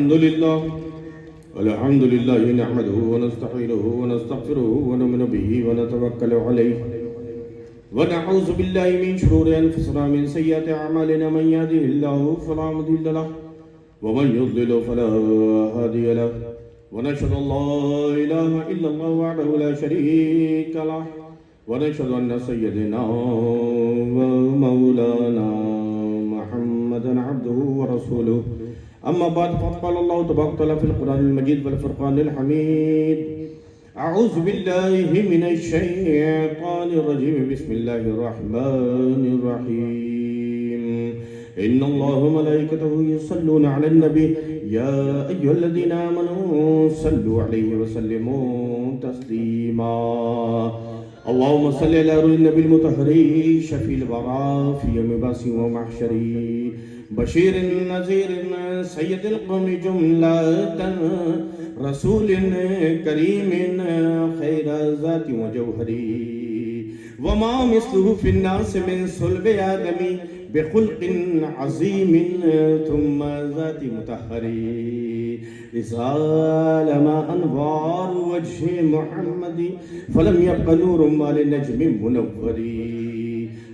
الحمد لله نحمده ونستعينه ونستغفره ونؤمن به ونتوكل عليه ونعوذ بالله من شرور أنفسنا من سيئات أعمالنا من يهده الله فلا مضل له ومن يضلل فلا هادي له ونشهد أن لا إله إلا الله وحده لا شريك له ونشهد أن سيدنا ومولانا محمدا عبده ورسوله أما بعد فقد قال الله تبارك وتعالى في القرآن المجيد والفرقان الحميد أعوذ بالله من الشيطان الرجيم بسم الله الرحمن الرحيم إن الله وملائكته يصلون على النبي يا أيها الذين آمنوا صلوا عليه وسلموا تسليما اللهم صل على النبي المطهر شفيع الورى في يوم بعث ومحشر بشير نذير سيد القوم جملة رسول كريم خير ذات وجوهري وما مثله في الناس من صلب آدم بخلق عظيم ثم ذات مطهري إذا لما أنوار وجه محمد فلم يبق نور ما لنجم منوري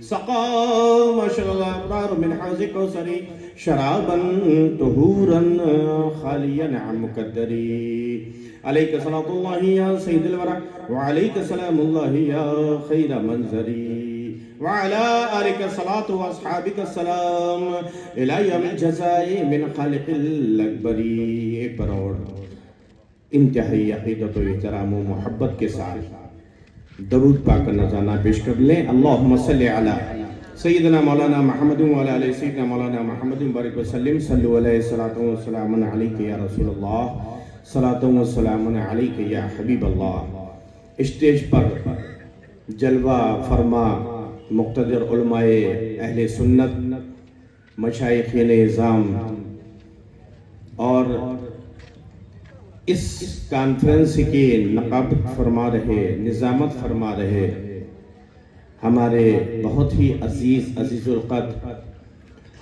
سقى ما شاء الله الأبرار من حوض كوثر شرابا طهورا خاليا عن مكدري عليك صلاة الله يا سيد الورى وعليك سلام الله يا خير منزري وعلى آلك الصلاة وأصحابك السلام إلى يوم الجزاء من خالق الأكبر ایک بار اور انتہائی عقیدت و احترام و محبت کے ساتھ درود پاک کا نذرانہ پیش کر لیں اللہم صلی علی سیدنا مولانا محمد وعلی آل سیدنا مولانا محمد بارک وسلم صلو علیہ الصلاۃ والسلام علیک یا رسول اللہ صلاۃ والسلام علیک یا حبیب اللہ اسٹیج پر جلوہ فرما مقتدر علماء اہل سنت مشائخین اعظام اور اس کانفرنس کی نقابت فرما رہے نظامت فرما رہے ہمارے بہت ہی عزیز القدر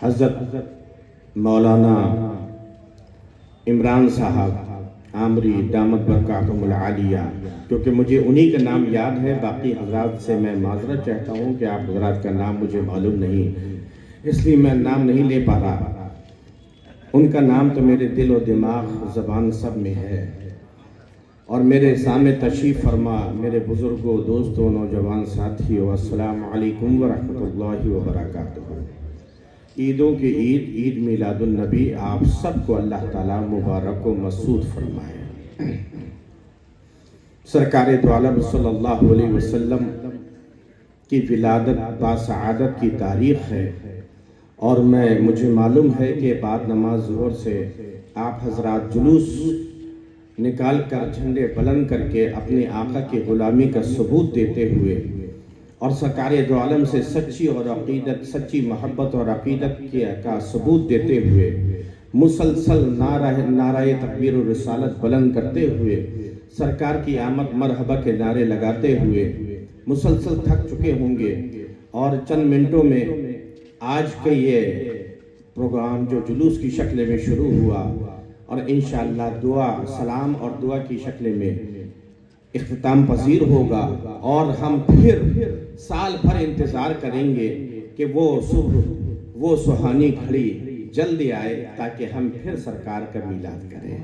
حضرت مولانا عمران صاحب عامری دامت برکاتہم العالیہ کیونکہ مجھے انہی کا نام یاد ہے باقی حضرات سے میں معذرت چاہتا ہوں کہ آپ حضرات کا نام مجھے معلوم نہیں اس لیے میں نام نہیں لے پا رہا ان کا نام تو میرے دل و دماغ زبان سب میں ہے اور میرے سامنے تشریف فرما میرے بزرگوں دوستوں نوجوان ساتھیوں السلام علیکم ورحمۃ اللہ وبرکاتہ عیدوں کی عید میلاد النبی آپ سب کو اللہ تعالیٰ مبارک و مسعود فرمائے سرکار دو عالم صلی اللہ علیہ وسلم کی ولادت باسعادت کی تاریخ ہے اور مجھے معلوم ہے کہ بعد نماز ظہر سے آپ حضرات جلوس نکال کر جھنڈے بلند کر کے اپنے آقا کی غلامی کا ثبوت دیتے ہوئے اور سرکار دو عالم سے سچی اور عقیدت سچی محبت اور عقیدت کا ثبوت دیتے ہوئے مسلسل نعرہ تکبیر و رسالت بلند کرتے ہوئے سرکار کی آمد مرحبا کے نعرے لگاتے ہوئے مسلسل تھک چکے ہوں گے اور چند منٹوں میں آج کا یہ پروگرام جو جلوس کی شکل میں شروع ہوا اور انشاءاللہ دعا سلام اور دعا کی شکل میں اختتام پذیر ہوگا اور ہم پھر سال بھر انتظار کریں گے کہ وہ سہانی گھڑی جلدی آئے تاکہ ہم پھر سرکار کا میلاد کریں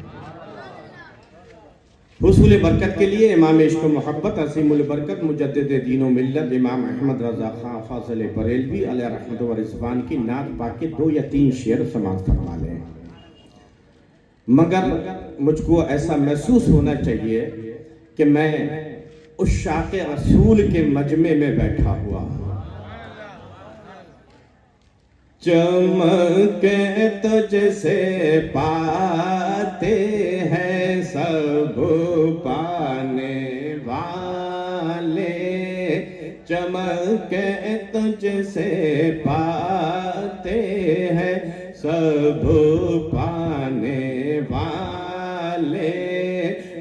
حصول برکت کے لیے امام عشق و محبت عظیم البرکت مجدد دین و ملت امام احمد رضا خان فاضل بریلوی علیہ رحمت و رضوان کی نعت پاک کے 2 یا 3 شعر سماعت فرما لیں مگر مجھ کو ایسا محسوس ہونا چاہیے کہ میں عشاق رسول کے مجمع میں بیٹھا ہوا چمکے تجھ سے پاتے ہیں سب پانے والے چمکے تجھ سے پاتے ہیں سب پانے والے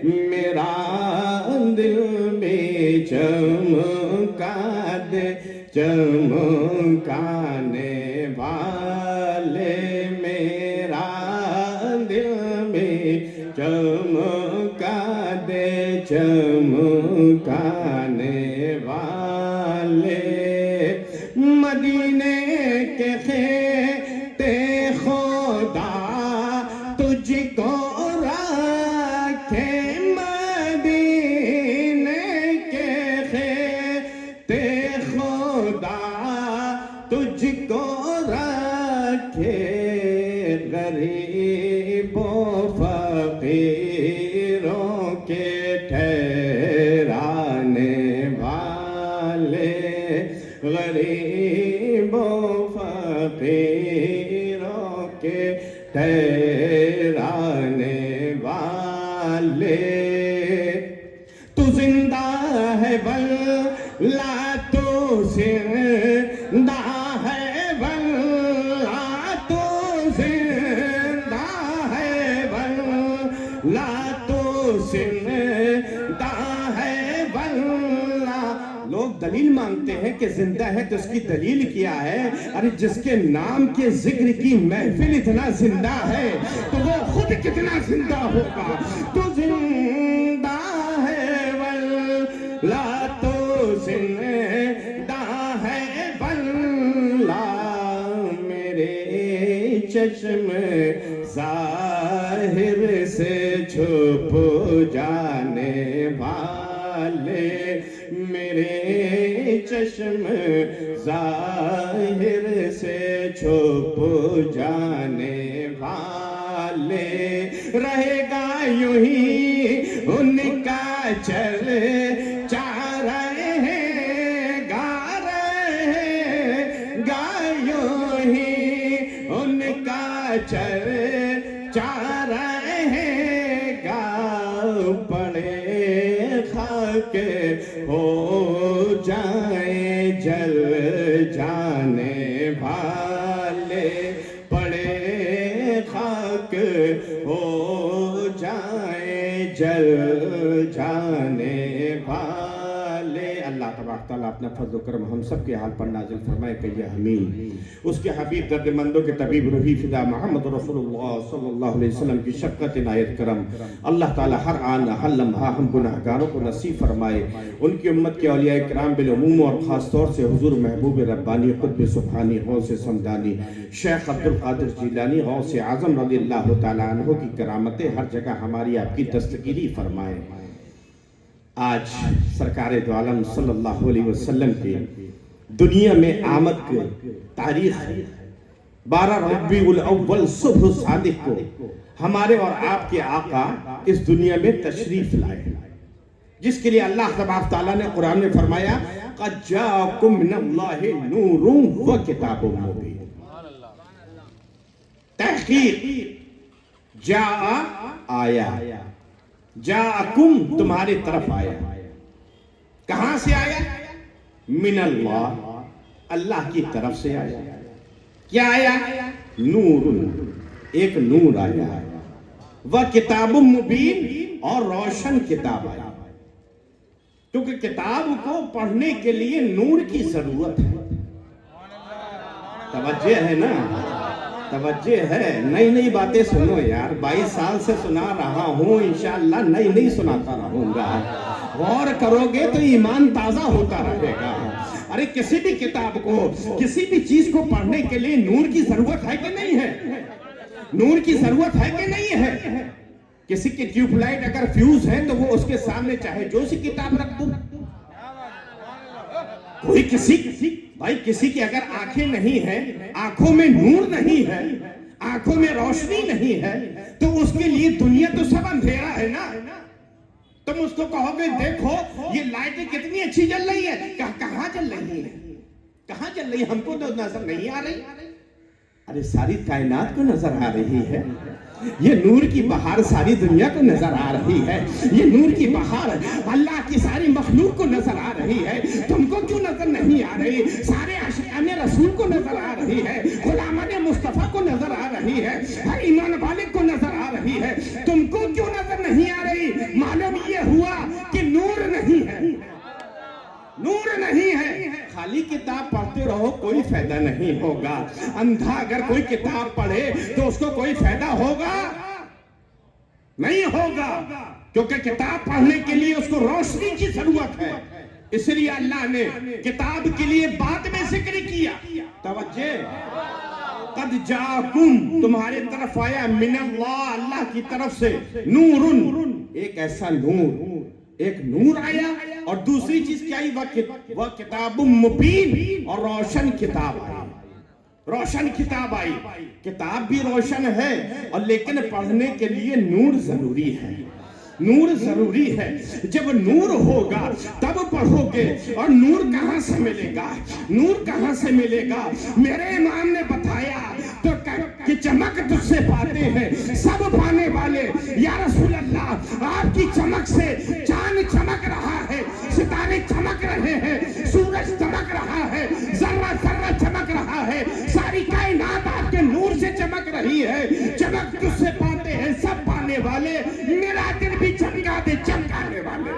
میرا دل بھی چمکا دے چمکانے والے میرا دل دے چمکا دے چمکانے والے مدینے کے خطے خدا تجھ کو رکھے مدینے کے خطے خدا تجھ کو رکھے غریب و فقیروں کے ٹھہرانے والے غریب و فقیروں کے ٹھہرانے والے تو زندہ ہے واللہ تو زندہ ہے واللہ تو زندہ ہے واللہ تو زندہ ہے واللہ لوگ دلیل مانگتے ہیں کہ زندہ ہے تو اس کی دلیل کیا ہے؟ ارے جس کے نام کے ذکر کی محفل اتنا زندہ ہے تو وہ خود کتنا زندہ ہوگا تو زندہ ہے واللہ تو زندہ ہے واللہ میرے چشم ظاہر سے چھپ جانے والے میرے چشم ظاہر سے چھپ جانے والے رہے گا یوں ہی ان کا چل چا رہے ہیں گا رہے گا یوں ہی ان کا چل چا رہے گا پڑے خاک ہو جائیں جل جانے والے پڑے خاک ہو جائیں جل جانے والے اللہ تبارک تعالیٰ اپنا فضل و کرم ہم سب کے حال پر نازل فرمائے کہ یہ حمیم اس کے حبیب درد مندوں کے طبیب روحی فدا محمد رسول اللہ صلی اللہ علیہ وسلم کی شفقت عنایت کرم اللہ تعالیٰ ہر آن ہر لمحہ ہم گناہگاروں کو نصیب فرمائے ان کی امت کے اولیاء کرام بالعموم اور خاص طور سے حضور محبوب ربانی قطب سبحانی غوث سمدانی شیخ عبدالقادر جیلانی غوث اعظم رضی اللہ تعالیٰ عنہ کی کرامتیں ہر جگہ ہماری آپ کی دستگیری فرمائے آج سرکار دو عالم صلی اللہ علیہ وسلم کی دنیا میں آمد کی تاریخ 12 ربیع الاول صبح صادق کو ہمارے اور آپ کے آقا اس دنیا میں تشریف لائے جس کے لیے اللہ تبارک تعالیٰ نے قرآن میں فرمایا قَدْ جَاءَكُم مِّنَ اللَّهِ نُورٌ وَكِتَابٌ مُّبِينٌ تحقیق جاء آیا جاءکم تمہاری طرف آیا کہاں سے آیا من اللہ اللہ کی طرف سے آیا کیا آیا نور ایک نور آیا وہ کتاب مبین اور روشن کتاب آیا کیونکہ کتاب کو پڑھنے کے لیے نور کی ضرورت ہے توجہ ہے نا توجہ ہے نئی نئی باتیں سنو یار 22 سال سے سنا رہا ہوں انشاءاللہ نئی نئی سناتا رہوں گا غور کرو گے تو ایمان تازہ ہوتا رہے گا ارے کسی بھی کتاب کو کسی بھی چیز کو پڑھنے کے لیے نور کی ضرورت ہے کہ نہیں ہے نور کی ضرورت ہے کہ نہیں ہے کسی کی ٹیوب لائٹ اگر فیوز ہے تو وہ اس کے سامنے چاہے جو سی کتاب رکھ دو کوئی بھائی کسی کی اگر آنکھیں نہیں ہیں آنکھوں میں نور نہیں ہے آنکھوں میں روشنی نہیں ہے تو اس کے لیے دنیا تو سب اندھیرا ہے نا تم اس کو کہو گے دیکھو یہ لائٹیں کتنی اچھی جل رہی ہے کہاں جل رہی ہے کہاں جل رہی ہے ہم کو تو نظر نہیں آ رہی ارے ساری کائنات کو نظر آ رہی ہے یہ نور کی بہار ساری دنیا کو نظر آ رہی ہے یہ نور کی بہار اللہ کی ساری مخلوق کو نظر آ رہی ہے تم کو کیوں نظر نہیں آ رہی سارے عاشقان رسول کو نظر آ رہی ہے غلامان مصطفیٰ کو نظر آ رہی ہے ہر ایمان والے کو نظر آ رہی ہے تم کو کیوں نظر نہیں آ رہی معلوم یہ ہوا کہ نور نہیں ہے نور نہیں ہے خالی کتاب پڑھتے رہو کوئی فائدہ نہیں ہوگا اندھا اگر کوئی کتاب پڑھے تو اس کو کوئی فائدہ ہوگا نہیں ہوگا، کیونکہ کتاب پڑھنے کے لیے اس کو روشنی کی ضرورت ہے، اس لیے اللہ نے کتاب کے لیے بعد میں ذکر کیا۔ توجہ، قد جاکم، تمہارے طرف آیا، من اللہ، اللہ کی طرف سے، نور، ایک ایسا نور، ایک نور آیا، اور دوسری چیز کیا آئی؟ وہ کتاب مبین، اور روشن کتاب آئی، روشن کتاب آئی۔ کتاب بھی روشن ہے، اور لیکن پڑھنے کے لیے نور ضروری ہے، نور ضروری ہے۔ جب نور ہوگا تب پڑھو گے، اور نور کہاں سے ملے گا؟ نور کہاں سے ملے گا؟ میرے امام نے بتایا تو کہ چمک تجھ سے پاتے ہیں سب پانے والے، یا رسول اللہ آپ کی چمک سے چاند چمک رہا ہے، ستارے چمک رہے ہیں، سورج چمک رہا ہے، ذرہ ذرہ چمک رہا ہے، ساری کائنات آپ کے نور سے چمک رہی ہے۔ چمک تجھ سے پاتے ہیں سب پانے والے، میرا دل بھی چمکا دے چمکانے والے۔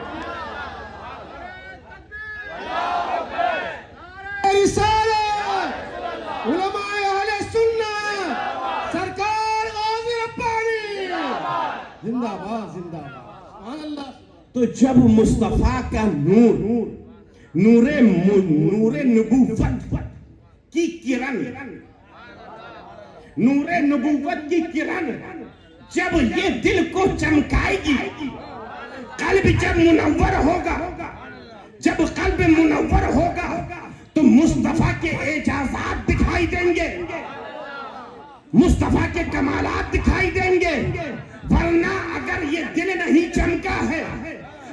رسالت، علماء اہل سنت، سرکار غازی ربانی، زندہ باد زندہ باد، سبحان اللہ۔ تو جب مصطفیٰ کا نور، نور نبوت کی کرن، نور نبوت کی کرن جب یہ دل کو چمکائے گی، قلب جب منور ہوگا، جب قلب منور ہوگا تو مصطفیٰ کے اعجازات دکھائی دیں گے، مصطفیٰ کے کمالات دکھائی دیں گے۔ ورنہ اگر یہ دل نہیں چمکا ہے،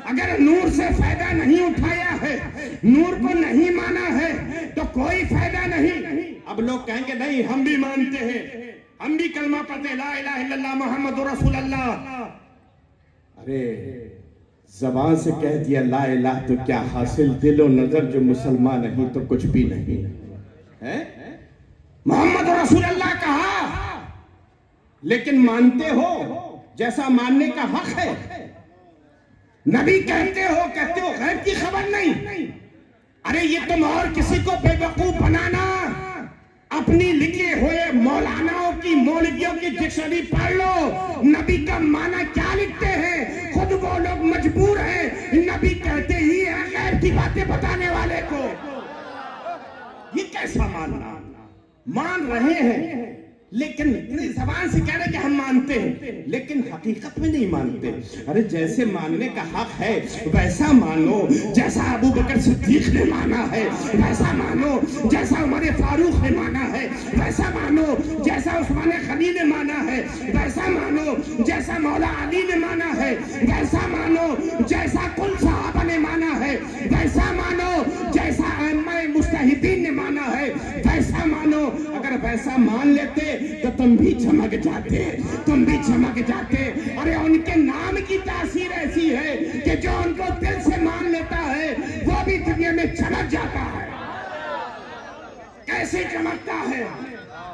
اگر نور سے فائدہ نہیں اٹھایا ہے، نور کو نہیں مانا ہے، تو کوئی فائدہ نہیں۔ اب لوگ کہیں گے نہیں ہم بھی مانتے ہیں، ہم بھی کلمہ پڑھتے لا الہ الا اللہ محمد رسول اللہ۔ ارے زبان سے کہہ دیا لا الہ تو کیا حاصل، دل و نظر جو مسلمان نہیں تو کچھ بھی نہیں ہے۔ محمد رسول اللہ کہا، لیکن مانتے ہو جیسا ماننے کا حق ہے؟ نبی کہتے ہو غیب کی خبر نہیں؟ ارے یہ تم اور کسی کو بے وقوف بنانا، اپنی لکھے ہوئے مولاناؤں کی مولویوں کی ڈکشنری پڑھ لو، نبی کا معنی کیا لکھتے ہیں، خود وہ لوگ مجبور ہیں، نبی کہتے ہی ہیں غیب کی باتیں بتانے والے کو۔ یہ کیسا ماننا؟ مان رہے ہیں لیکن زبان سے کہہ رہے کہ ہم مانتے ہیں، لیکن حقیقت میں نہیں مانتے۔ ارے جیسے ماننے کا حق ہے ویسا مانو، جیسا ابو بکر صدیق نے مانا ہے ویسا مانو، جیسا عمر فاروق نے مانا ہے ویسا مانو، جیسا عثمان غنی نے مانا ہے ویسا مانو، جیسا مولا علی نے مانا ہے ویسا مانو، جیسا کل صحابہ نے مانا ہے ویسا مانو، جیسا ائمہ مجتہدین نے مانا ہے ویسا مانو۔ اگر ویسا مان لیتے تو تم بھی چمک جاتے، تم بھی چمک جاتے۔ ارے ان کے نام کی تاثیر ایسی ہے کہ جو ان کو دل سے مان لیتا ہے وہ بھی دنیا میں چمک جاتا ہے۔ کیسے چمکتا ہے؟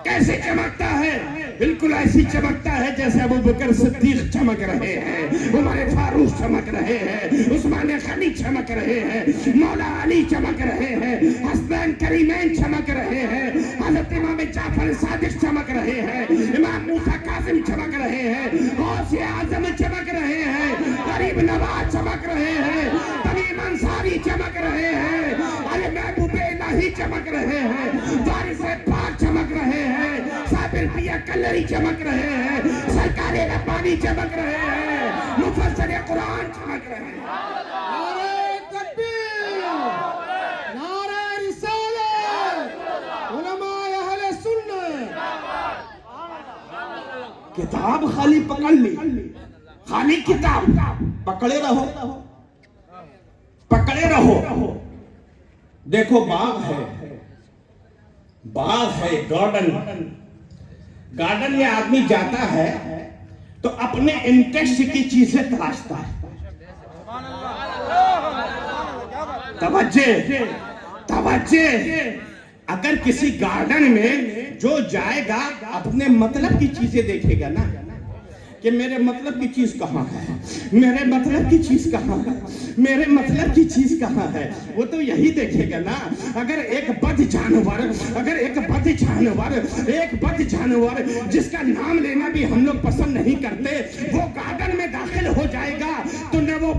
کیسے چمکتا ہے؟ بالکل ایسی چمکتا ہے جیسے ابو بکر صدیق چمک رہے ہیں، عمر فاروق چمک رہے ہیں، عثمان غنی چمک رہے ہیں، مولا علی چمک رہے ہیں، حسنین کریمین چمک رہے ہیں، حضرت امام جعفر صادق چمک رہے ہیں، امام موسیٰ کاظم چمک رہے ہیں، غوث اعظم چمک رہے ہیں، غریب نواز چمک رہے ہیں، تمیم انصاری چمک رہے ہیں، ارے محبوب الہی چمک رہے ہیں، وارث پاک چمک رہے ہیں، صابر پیا کلری چمک رہے ہیں، سرکار ربانی چمک رہے ہیں، مفسر قرآن چمک رہے ہیں۔ نعرہ تکبیر، نعرہ رسالت، علماء اہل سنت۔ کتاب خالی پکڑ لی، خالی کتاب پکڑے رہو، پکڑے رہو۔ دیکھو باغ ہے، باغ ہے، گارڈن میں آدمی جاتا ہے تو اپنے انٹرسٹ کی چیزیں تلاشتا ہے۔ توجہ، اگر کسی گارڈن میں جو جائے گا اپنے مطلب کی چیزیں دیکھے گا نا، کہ میرے مطلب کی چیز کہاں ہے، میرے مطلب کی چیز کہاں ہے، میرے مطلب کی چیز کہاں ہے، وہ تو یہی دیکھے گا نا۔ اگر ایک بد جانور جس کا نام لینا بھی ہم لوگ پسند نہیں کرتے، وہ گارڈن میں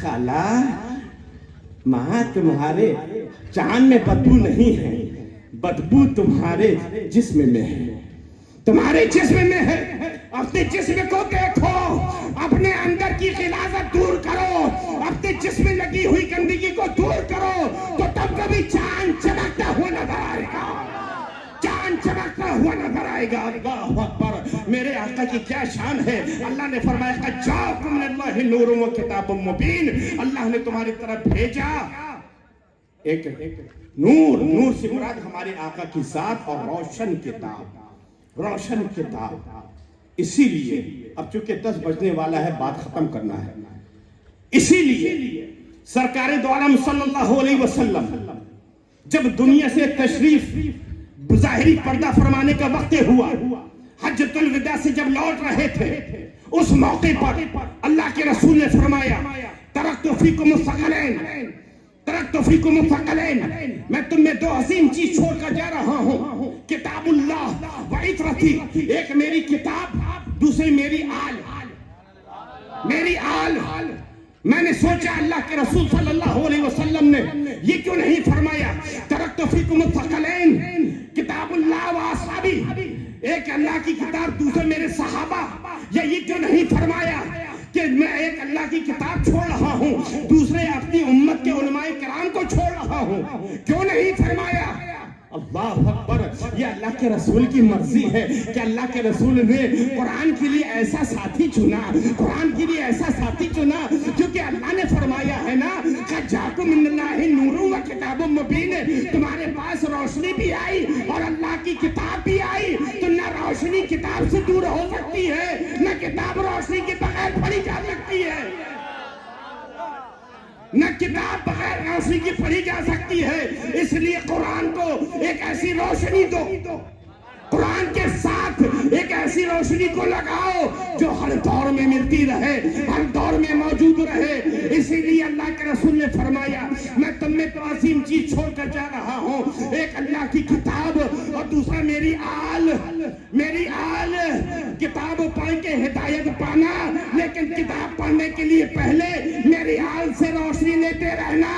خالہ ماں تمہارے چاند میں بدبو نہیں ہے، بدبو تمہارے جسم میں ہے، تمہارے جسم میں ہے۔ اپنے جسم کو دیکھو، اپنے اندر کی غلاظت دور کرو، اپنے جسم میں لگی ہوئی گندگی کو دور کرو، تو تب کبھی چاند چمکتا ہوا نظر آئے گا، چاند چمکتا ہوا نظر آئے گا۔ اللہ اکبر، میرے آقا کی کیا شان ہے۔ اللہ نے فرمایا قد جاءکم من اللہ نور و کتاب مبین، اللہ نے تمہاری طرف بھیجا ایک نور، نور سے مراد ہمارے آقا کی ذات، اور روشن کتاب، روشن کتاب۔ اسی لیے اب چونکہ 10 بجنے والا ہے، بات ختم کرنا ہے، اسی لیے سرکار دو عالم صلی اللہ علیہ وسلم جب دنیا سے تشریف ظاہری پردہ فرمانے کا وقت ہوا، حجۃ الوداع سے جب لوٹ رہے تھے، اس موقع پر اللہ کے رسول نے فرمایا ترکت فیکم الثقلین، ترکت فیکم الثقلین، میں تم میں 2 عظیم چیز چھوڑ کر جا رہا ہوں، کتاب اللہ و عطرتی، ایک میری کتاب، دوسری میری آل، میری آل۔ میں نے سوچا اللہ کے رسول صلی اللہ علیہ وسلم نے یہ کیوں نہیں فرمایا ترکت فیکم الثقلین کتاب اللہ و اصحابی، ایک اللہ کی کتاب دوسرے میرے صحابہ، یا یہ کیوں نہیں فرمایا کہ میں ایک اللہ کی کتاب چھوڑ رہا ہوں، دوسرے اپنی امت کے علماء کرام کو چھوڑ رہا ہوں، کیوں نہیں فرمایا؟ اللہ اکبر، یہ اللہ کے رسول کی مرضی ہے کہ اللہ کے رسول نے قرآن کے لیے ایسا ساتھی چنا، قرآن کے لیے ایسا ساتھی چنا، کیونکہ اللہ نے فرمایا ہے نا قد جاءکم من اللہ نور و کتاب مبین، تمہارے پاس روشنی بھی آئی اور اللہ کی کتاب بھی آئی، تو نہ روشنی کتاب سے دور ہو سکتی ہے، نہ کتاب روشنی کے بغیر پڑھی جا سکتی ہے، نہ کتاب بغیر روشنی کی پڑھی جا سکتی ہے۔ اس لیے قرآن کو ایک ایسی روشنی دو، قرآن کے ساتھ ایک ایسی روشنی کو لگاؤ جو ہر دور میں ملتی رہے، ہر دور میں موجود رہے۔ اسی لیے اللہ کے رسول نے فرمایا میں تم میں 2 عظیم چیز چھوڑ کر جا رہا ہوں، ایک اللہ کی کتاب اور دوسرا میری آل، میری آل۔ کتاب پڑھ کے ہدایت پانا، لیکن کتاب پڑھنے کے لیے پہلے میری آل سے روشنی لیتے رہنا۔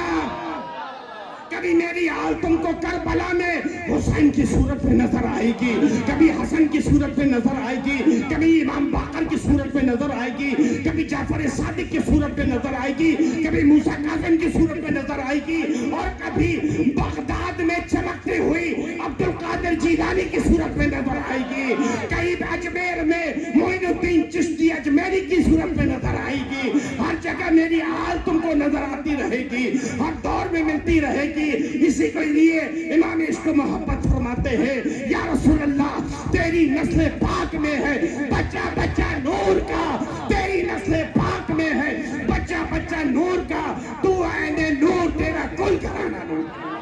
کبھی میری آل تم کو کربلا میں حسین کی صورت میں نظر آئے گی، کبھی حسن کی صورت میں نظر آئے گی، کبھی امام باقر کی صورت میں نظر آئے گی، کبھی جعفر صادق کی صورت میں نظر آئے گی، کبھی موسیٰ کاظم کی صورت میں نظر آئے گی، اور کبھی بغداد میں چمکتے ہوئی عبد القادر جیلانی کی صورت میں نظر آئے گی، کئی اجمیر میں معین الدین چشتی اجمیری کی صورت میں نظر آئے گی۔ ہر جگہ میری آل تم کو نظر آتی رہے گی، ہر دور میں ملتی رہے گی۔ اسی کے لیے امام عشق و محبت فرماتے ہیں یا رسول اللہ تیری نسل پاک میں ہے بچہ بچہ نور کا، تیری نسل پاک میں ہے بچہ بچہ نور کا، تو عین نور تیرا کل گھرانہ نور کا۔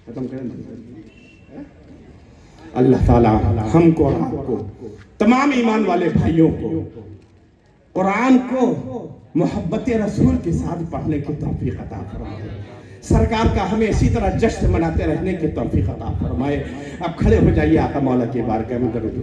ختم کریں۔ اللہ تعالی ہم کو اور آپ کو، تمام ایمان والے بھائیوں کو قرآن کو محبت رسول کے ساتھ پڑھنے کی توفیق عطا فرمائے، سرکار کا ہمیں اسی طرح جشن مناتے رہنے کی توفیق عطا فرمائے۔ اب کھڑے ہو جائیے، آقا مولا کی بارگاہ میں درود